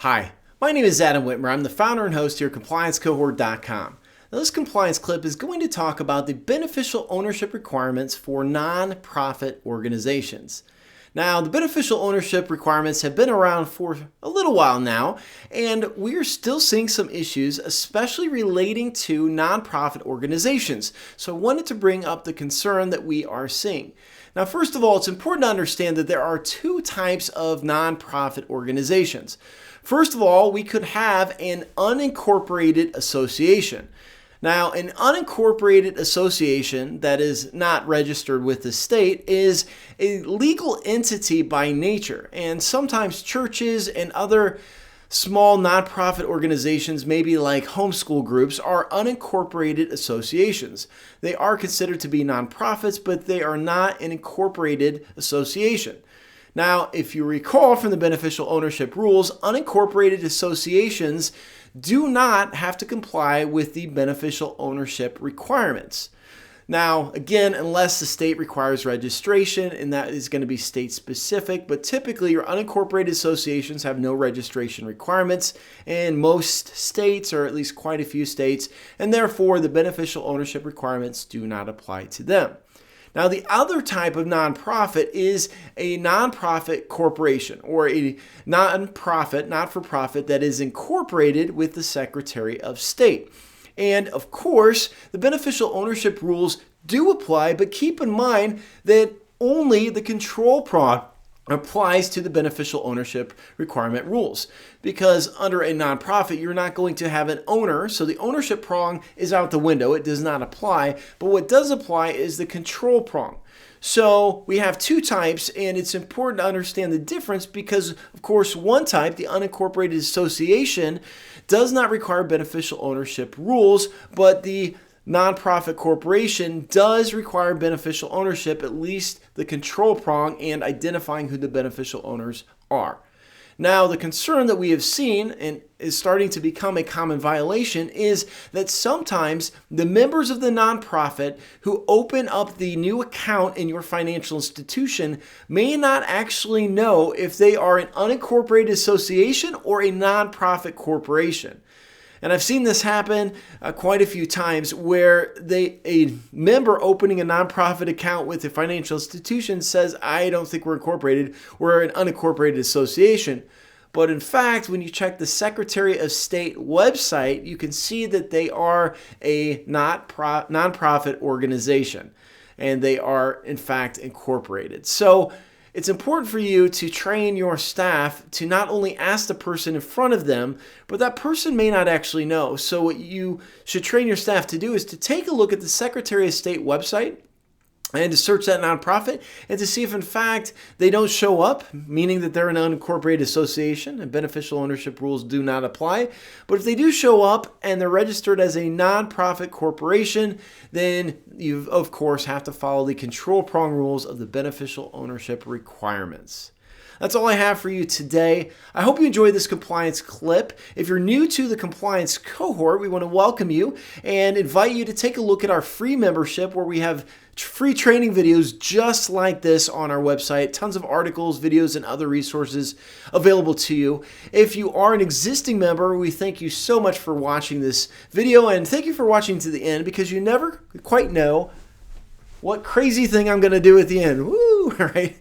Hi, my name is Adam Whitmer. I'm the founder and host here at ComplianceCohort.com. Now, this compliance clip is going to talk about the beneficial ownership requirements for nonprofit organizations. Now, the beneficial ownership requirements have been around for a little while now, and we are still seeing some issues, especially relating to nonprofit organizations. So I wanted to bring up the concern that we are seeing. Now, first of all, it's important to understand that there are two types of nonprofit organizations. First of all, we could have an unincorporated association. Now, an unincorporated association that is not registered with the state is a legal entity by nature, and sometimes churches and other small nonprofit organizations, maybe like homeschool groups, are unincorporated associations. They are considered to be nonprofits, but they are not an incorporated association. Now, if you recall from the beneficial ownership rules, unincorporated associations do not have to comply with the beneficial ownership requirements. Now, again, unless the state requires registration, and that is going to be state specific, but typically your unincorporated associations have no registration requirements in most states, or at least quite a few states, and therefore the beneficial ownership requirements do not apply to them. Now, the other type of nonprofit is a nonprofit corporation or a nonprofit, not-for-profit that is incorporated with the Secretary of State. And of course, the beneficial ownership rules do apply, but keep in mind that only the control prong applies to the beneficial ownership requirement rules. Because under a nonprofit, you're not going to have an owner, so the ownership prong is out the window. It does not apply. But what does apply is the control prong. So we have two types, and it's important to understand the difference because, of course, one type, the unincorporated association, does not require beneficial ownership rules, but the nonprofit corporation does require beneficial ownership, at least the control prong and identifying who the beneficial owners are. Now, the concern that we have seen and is starting to become a common violation is that sometimes the members of the nonprofit who open up the new account in your financial institution may not actually know if they are an unincorporated association or a nonprofit corporation. And I've seen this happen quite a few times where a member opening a nonprofit account with a financial institution says, I don't think we're incorporated, we're an unincorporated association. But in fact, when you check the Secretary of State website, you can see that they are a nonprofit organization, and they are in fact incorporated. So it's important for you to train your staff to not only ask the person in front of them, but that person may not actually know. So what you should train your staff to do is to take a look at the Secretary of State website and to search that nonprofit and to see if in fact they don't show up, meaning that they're an unincorporated association and beneficial ownership rules do not apply. But if they do show up and they're registered as a nonprofit corporation, then you of course have to follow the control prong rules of the beneficial ownership requirements. That's all I have for you today. I hope you enjoyed this compliance clip. If you're new to the compliance cohort, we want to welcome you and invite you to take a look at our free membership where we have free training videos just like this on our website. Tons of articles, videos, and other resources available to you. If you are an existing member, we thank you so much for watching this video, and thank you for watching to the end because you never quite know what crazy thing I'm going to do at the end. Woo! All right.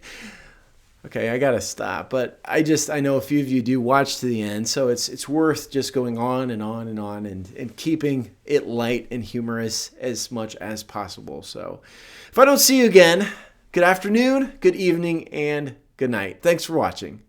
Okay, I gotta stop, but I know a few of you do watch to the end, so it's worth just going on and on and on and keeping it light and humorous as much as possible. So if I don't see you again, good afternoon, good evening, and good night. Thanks for watching.